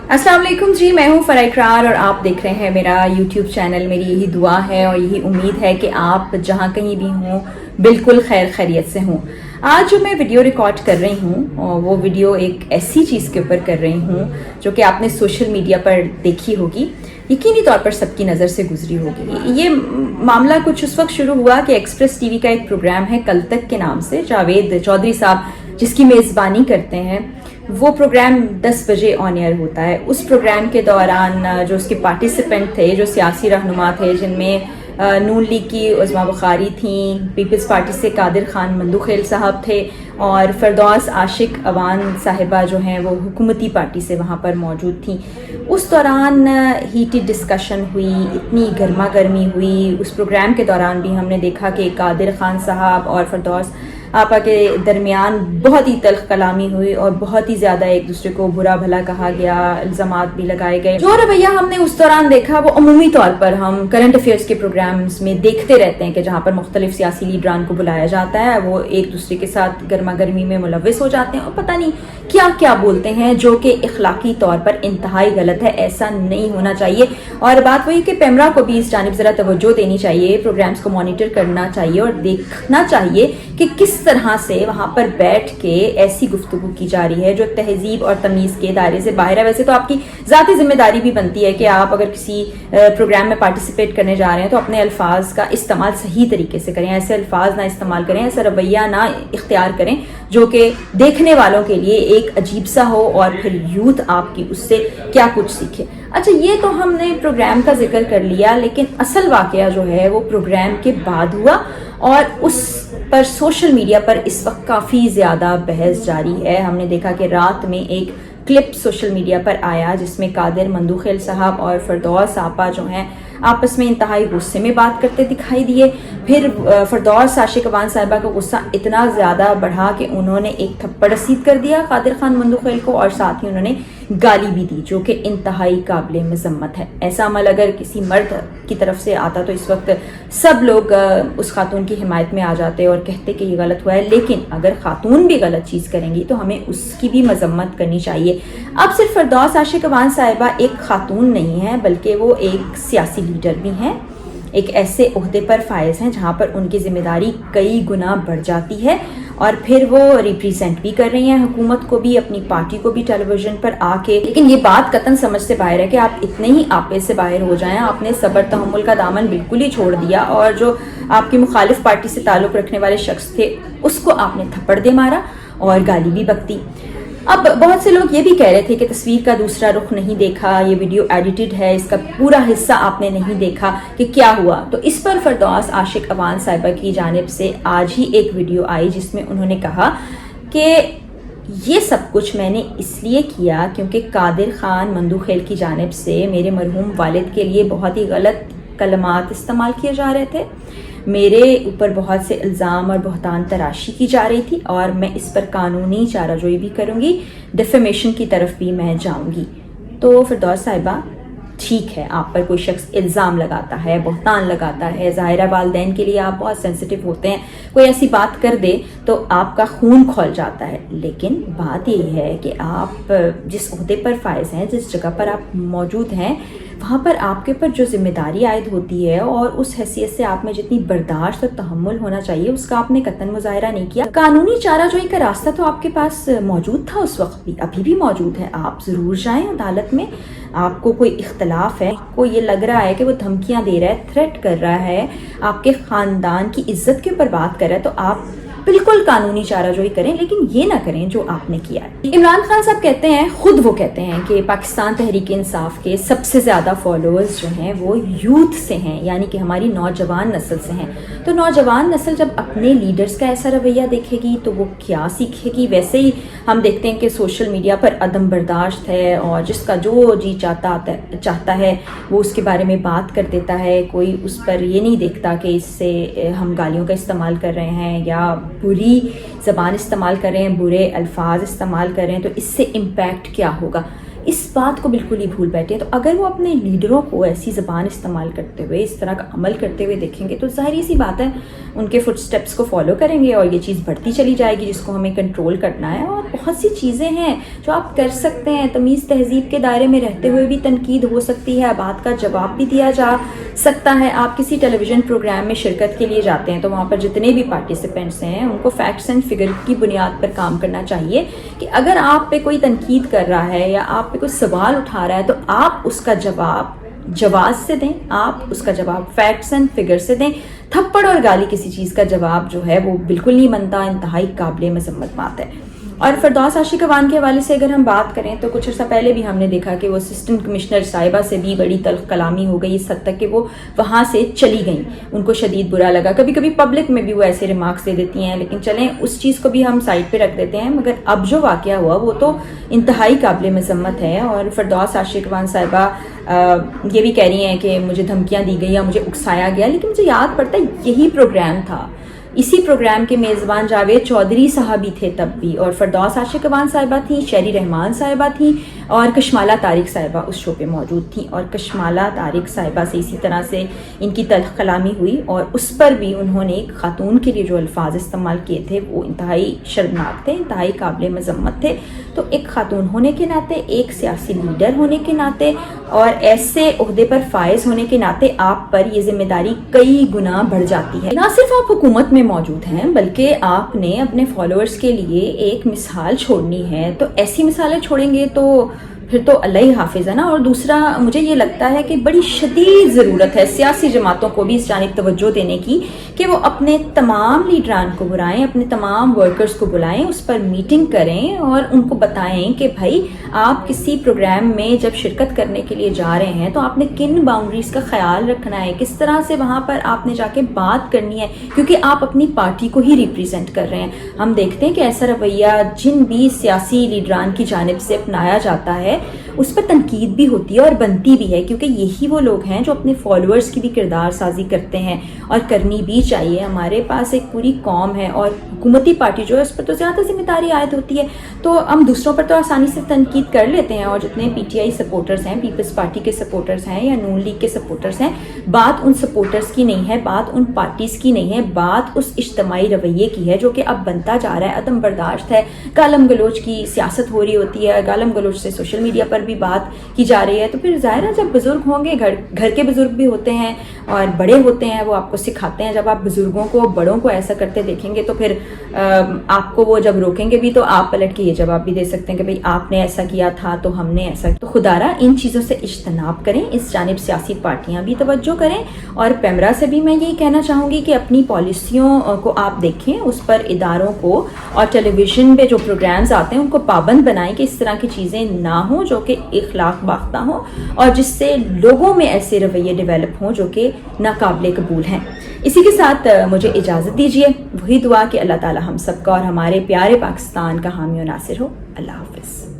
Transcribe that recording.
अस्सलाम वालेकुम जी, मैं हूँ फराह इकरार और आप देख रहे हैं मेरा यूट्यूब चैनल। मेरी यही दुआ है और यही उम्मीद है कि आप जहाँ कहीं भी हों बिल्कुल खैर खैरियत से हों। आज जो मैं वीडियो रिकॉर्ड कर रही हूँ वो वीडियो एक ऐसी चीज़ के ऊपर कर रही हूँ जो कि आपने सोशल मीडिया पर देखी होगी, यकीनी तौर पर सबकी नज़र से गुजरी होगी। ये मामला कुछ उस वक्त शुरू हुआ कि एक्सप्रेस टीवी का एक प्रोग्राम है कल तक के नाम से, जावेद चौधरी साहब जिसकी मेज़बानी करते हैं, वो प्रोग्राम 10 बजे ऑन एयर होता है। उस प्रोग्राम के दौरान जो उसके पार्टिसिपेंट थे, जो सियासी रहनुमा थे, जिनमें नून लीग की उज़्मा बुखारी थी, पीपल्स पार्टी से कादिर खान मंदूखेल साहब थे और फरदौस आशिक अवान साहिबा जो हैं वो हुकूमती पार्टी से वहाँ पर मौजूद थी। उस दौरान हीटेड डिस्कशन हुई, इतनी गर्मा गर्मी हुई। उस प्रोग्राम के दौरान भी हमने देखा कि कादिर खान साहब और फरदौस आपा के दरमियान बहुत ही तल्ख कलामी हुई और बहुत ही ज़्यादा एक दूसरे को बुरा भला कहा गया, इल्ज़ामात भी लगाए गए। जो रवैया हमने उस दौरान देखा वो अमूमी तौर पर हम करंट अफेयर्स के प्रोग्राम्स में देखते रहते हैं कि जहाँ पर मुख्तलिफ सियासी लीडरान को बुलाया जाता है, वो एक दूसरे के साथ गर्मा गर्मी में मुलव्वस हो जाते हैं और पता नहीं क्या क्या बोलते हैं, जो कि इखलाकी तौर पर इंतहाई गलत है। ऐसा नहीं होना चाहिए और बात वही कि पेमरा को भी इस जानिब ज़रा तवज्जो देनी चाहिए, प्रोग्राम्स को मॉनिटर करना चाहिए और देखना चाहिए कि किस तरह से वहाँ पर बैठ के ऐसी गुफ्तगू की जा रही है जो तहजीब और तमीज़ के दायरे से बाहर है। वैसे तो आपकी ज़ाती जिम्मेदारी भी बनती है कि आप अगर किसी प्रोग्राम में पार्टिसिपेट करने जा रहे हैं तो अपने अल्फाज का इस्तेमाल सही तरीके से करें, ऐसे अल्फाज ना इस्तेमाल करें, ऐसा रवैया ना इख्तियार करें जो कि देखने वालों के लिए एक अजीब सा हो और फिर यूथ आपकी उससे क्या कुछ सीखे। अच्छा, ये तो हमने प्रोग्राम का जिक्र कर लिया, लेकिन असल वाकया जो है वो प्रोग्राम के बाद हुआ और उस पर सोशल मीडिया पर इस वक्त काफ़ी ज़्यादा बहस जारी है। हमने देखा कि रात में एक क्लिप सोशल मीडिया पर आया जिसमें कादिर मंदूखेल साहब और फरदौस आपा जो हैं आपस में इंतहाई गुस्से में बात करते दिखाई दिए। फिर फरदौस आशिक अवान साहिबा का गुस्सा इतना ज़्यादा बढ़ा कि उन्होंने एक थप्पड़ रसीद कर दिया कादिर खान मंदूखेल को और साथ ही उन्होंने गाली भी दी, जो कि इंतहाई काबिल मजम्मत है। ऐसा अमल अगर किसी मर्द की तरफ से आता तो इस वक्त सब लोग उस खातून की हिमायत में आ जाते और कहते कि ये गलत हुआ है, लेकिन अगर खातून भी गलत चीज़ करेंगी तो हमें उसकी भी मजम्मत करनी चाहिए। अब सिर्फ फरदौस आशिक अवान साहिबा एक खातून नहीं है, बल्कि वो एक सियासी लीडर भी हैं, एक ऐसे ओहदे पर फायज हैं जहाँ पर उनकी जिम्मेदारी कई गुना बढ़ जाती है और फिर वो रिप्रेजेंट भी कर रही हैं हुकूमत को भी, अपनी पार्टी को भी टेलीविजन पर आके। लेकिन ये बात कतन समझ से बाहर है कि आप इतने ही आपे से बाहर हो जाएं। आपने सब्र तहम्मुल का दामन बिल्कुल ही छोड़ दिया और जो आपकी मुखालिफ पार्टी से ताल्लुक़ रखने वाले शख्स थे उसको आपने थप्पड़ दे मारा और गाली भी बकती। अब बहुत से लोग ये भी कह रहे थे कि तस्वीर का दूसरा रुख नहीं देखा, ये वीडियो एडिटेड है, इसका पूरा हिस्सा आपने नहीं देखा कि क्या हुआ। तो इस पर फरदौस आशिक अवान साहिबा की जानिब से आज ही एक वीडियो आई जिसमें उन्होंने कहा कि ये सब कुछ मैंने इसलिए किया क्योंकि कादिर खान मंदूखेल की जानिब से मेरे मरहूम वालिद के लिए बहुत ही गलत कलमात इस्तेमाल किए जा रहे थे, मेरे ऊपर बहुत से इल्ज़ाम और बहतान तराशी की जा रही थी और मैं इस पर कानूनी चाराजोई भी करूँगी, डिफेमेशन की तरफ भी मैं जाऊँगी। तो फरदौस साहिबा, ठीक है, आप पर कोई शख्स इल्ज़ाम लगाता है, बहतान लगाता है, ज़ाहिरा वालिदैन के लिए आप बहुत सेंसिटिव होते हैं, कोई ऐसी बात कर दे तो आपका खून खौल जाता है। लेकिन बात यही है कि आप जिस ओहदे पर फायज हैं, जिस जगह पर आप मौजूद हैं, वहाँ पर आपके ऊपर जो जिम्मेदारी आयद होती है और उस हैसियत से आप में जितनी बर्दाश्त और तहम्मुल होना चाहिए उसका आपने कतन मुजाहिरा नहीं किया। कानूनी चाराजोई का रास्ता तो आपके पास मौजूद था उस वक्त भी, अभी भी मौजूद है। आप ज़रूर जाएं अदालत में। आपको कोई इख्तलाफ है, कोई ये लग रहा है कि वो धमकियाँ दे रहा है, थ्रेट कर रहा है, आपके ख़ानदान की इज्जत के ऊपर बात कर रहा है, तो आप बिल्कुल कानूनी चाराजोई करें, लेकिन ये ना करें जो आपने किया है। इमरान खान साहब कहते हैं, खुद वो कहते हैं कि पाकिस्तान तहरीक इंसाफ के सबसे ज़्यादा फॉलोअर्स जो हैं वो यूथ से हैं, यानी कि हमारी नौजवान नस्ल से हैं। तो नौजवान नस्ल जब अपने लीडर्स का ऐसा रवैया देखेगी तो वो क्या सीखेगी। वैसे ही हम देखते हैं कि सोशल मीडिया पर अदम बर्दाश्त है और जिसका जो जी चाहता है वो उसके बारे में बात कर देता है। कोई उस पर ये नहीं देखता कि इससे हम गालियों का इस्तेमाल कर रहे हैं या बुरी ज़बान इस्तेमाल कर रहे हैं, बुरे अल्फाज इस्तेमाल कर रहे हैं, तो इससे इम्पैक्ट क्या होगा। اس بات کو بالکل ہی بھول بیٹھے ہیں. تو اگر وہ اپنے لیڈروں کو ایسی زبان استعمال کرتے ہوئے اس طرح کا عمل کرتے ہوئے دیکھیں گے تو ظاہری سی بات ہے ان کے فٹ سٹیپس کو فالو کریں گے اور یہ چیز بڑھتی چلی جائے گی جس کو ہمیں کنٹرول کرنا ہے. اور بہت سی چیزیں ہیں جو آپ کر سکتے ہیں. تمیز تہذیب کے دائرے میں رہتے ہوئے بھی تنقید ہو سکتی ہے, بات کا جواب بھی دیا جا سکتا ہے. آپ کسی ٹیلی ویژن پروگرام میں شرکت کے لیے جاتے ہیں تو وہاں پر جتنے بھی پارٹیسپینٹس ہیں ان کو فیکٹس اینڈ فگر کی بنیاد پر کام کرنا چاہیے کہ اگر آپ پہ کوئی تنقید کر رہا ہے یا آپ پہ کوئی سوال اٹھا رہا ہے تو آپ اس کا جواب جواز سے دیں, آپ اس کا جواب فیکٹس اینڈ فگر سے دیں. تھپڑ اور گالی کسی چیز کا جواب جو ہے وہ بالکل نہیں بنتا, انتہائی قابل مذمت بات ہے. اور فردوس عاشق اوان کے حوالے سے اگر ہم بات کریں تو کچھ عرصہ پہلے بھی ہم نے دیکھا کہ وہ اسسٹنٹ کمشنر صاحبہ سے بھی بڑی تلخ کلامی ہو گئی, اس حد تک کہ وہ وہاں سے چلی گئیں. ان کو شدید برا لگا. کبھی کبھی پبلک میں بھی وہ ایسے ریمارکس دے دیتی ہیں, لیکن چلیں اس چیز کو بھی ہم سائڈ پہ رکھ دیتے ہیں. مگر اب جو واقعہ ہوا وہ تو انتہائی قابل مذمت ہے. اور فردوس عاشق اوان صاحبہ یہ بھی کہہ رہی ہیں کہ مجھے دھمکیاں دی گئی یا مجھے اکسایا گیا, لیکن مجھے یاد پڑتا ہے یہی پروگرام تھا. اسی پروگرام کے میزبان جاوید چودھری صاحب بھی تھے تب بھی, اور فردوس عاشق اوان صاحبہ تھیں, شہری رحمان صاحبہ تھیں, اور کشمالہ طارق صاحبہ اس شو پہ موجود تھیں. اور کشمالہ طارق صاحبہ سے اسی طرح سے ان کی تلخ کلامی ہوئی اور اس پر بھی انہوں نے ایک خاتون کے لیے جو الفاظ استعمال کیے تھے وہ انتہائی شرمناک تھے, انتہائی قابل مذمت تھے. تو ایک خاتون ہونے کے ناطے, ایک سیاسی لیڈر ہونے کے ناطے اور ایسے عہدے پر فائز ہونے کے ناطے آپ پر یہ ذمہ داری کئی گنا بڑھ جاتی ہے. نہ صرف آپ حکومت میں موجود ہیں بلکہ آپ نے اپنے فالوورز کے لیے ایک مثال چھوڑنی ہے. تو ایسی مثالیں چھوڑیں گے تو پھر تو اللہ ہی حافظ ہے نا. اور دوسرا مجھے یہ لگتا ہے کہ بڑی شدید ضرورت ہے سیاسی جماعتوں کو بھی اس جانب توجہ دینے کی کہ وہ اپنے تمام لیڈران کو بلائیں, اپنے تمام ورکرز کو بلائیں, اس پر میٹنگ کریں اور ان کو بتائیں کہ بھائی آپ کسی پروگرام میں جب شرکت کرنے کے لیے جا رہے ہیں تو آپ نے کن باؤنڈریز کا خیال رکھنا ہے, کس طرح سے وہاں پر آپ نے جا کے بات کرنی ہے, کیونکہ آپ اپنی پارٹی کو ہی ریپریزنٹ کر رہے ہیں. ہم دیکھتے ہیں کہ ایسا رویہ جن بھی سیاسی لیڈران کی جانب سے اپنایا جاتا ہے اس پر تنقید بھی ہوتی ہے اور بنتی بھی ہے, کیونکہ یہی وہ لوگ ہیں جو اپنے فالوورز کی بھی کردار سازی کرتے ہیں اور کرنی بھی چاہیے. ہمارے پاس ایک پوری قوم ہے اور حکومتی پارٹی جو ہے اس پر تو زیادہ ذمہ داری عائد ہوتی ہے. تو ہم دوسروں پر تو آسانی سے تنقید کر لیتے ہیں, اور جتنے پی ٹی آئی سپورٹرز ہیں, پیپلز پارٹی کے سپورٹرز ہیں یا نون لیگ کے سپورٹرز ہیں, بات ان سپورٹرز کی نہیں ہے, بات ان پارٹیز کی نہیں ہے, بات اس اجتماعی رویے کی ہے جو کہ اب بنتا جا رہا ہے, عدم برداشت ہے. گالم گلوچ کی سیاست ہو رہی ہوتی ہے, گالم گلوچ سے سوشل میڈیا پر بھی بات کی جا رہی ہے. تو پھر ظاہر ہے جب بزرگ ہوں گے, گھر کے بزرگ بھی ہوتے ہیں اور بڑے ہوتے ہیں, وہ آپ کو سکھاتے ہیں. جب آپ بزرگوں کو, بڑوں کو ایسا کرتے دیکھیں گے تو پھر آپ کو وہ جب روکیں گے بھی تو آپ پلٹ کے یہ جواب بھی دے سکتے ہیں کہ بھئی آپ نے ایسا کیا تھا تو ہم نے ایسا. تو خدا را ان چیزوں سے اجتناب کریں, اس جانب سیاسی پارٹیاں بھی توجہ کریں. اور پیمرا سے بھی میں یہی کہنا چاہوں گی کہ اپنی پالیسیوں کو آپ دیکھیں, اس پر اداروں کو اور ٹیلی ویژن پہ جو پروگرامز آتے ہیں ان کو پابند بنائیں کہ اس طرح کی چیزیں نہ ہوں جو کہ اخلاق باختہ ہوں اور جس سے لوگوں میں ایسے رویے ڈیولپ ہوں جو کہ ناقابل قبول ہیں. اسی کے ساتھ مجھے اجازت دیجیے, وہی دعا کہ اللہ تعالی ہم سب کا اور ہمارے پیارے پاکستان کا حامی و ناصر ہو. اللہ حافظ.